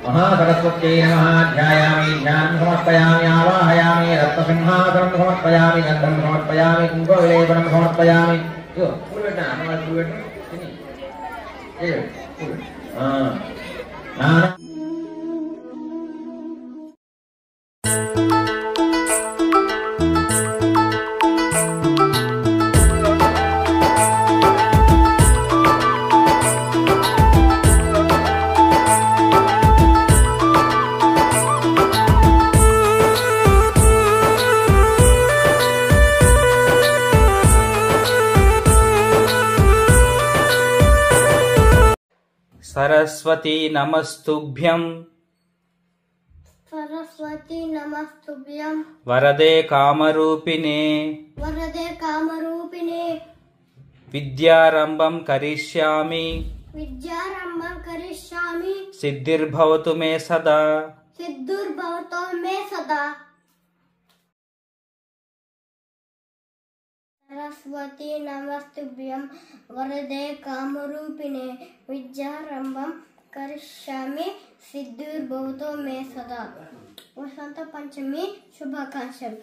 महासरस्वत्यै नमः ध्यायामि ध्यानं समर्पयामि आवाहयामि रत्नसिंहासनं समर्पयामि गन्धं समर्पयामि कुङ्कुमविलेपनं समर्पयामि यो पूर्वटा नमः पूर्वटा ये सरस्वती नमस्तुभ्यं सरस्वती नमस्तुभ्यं वरदे कामरूपिणे विद्यारंभं करिष्यामि सिद्धिर्भवतु मे सदा सरस्वती नमस्तुभ्यं वरदे कामरूपिणे विद्यारंभं करिष्यामि सिद्धिर्भवतु मे सदा वसंत पंचमी शुभाकांक्षलु।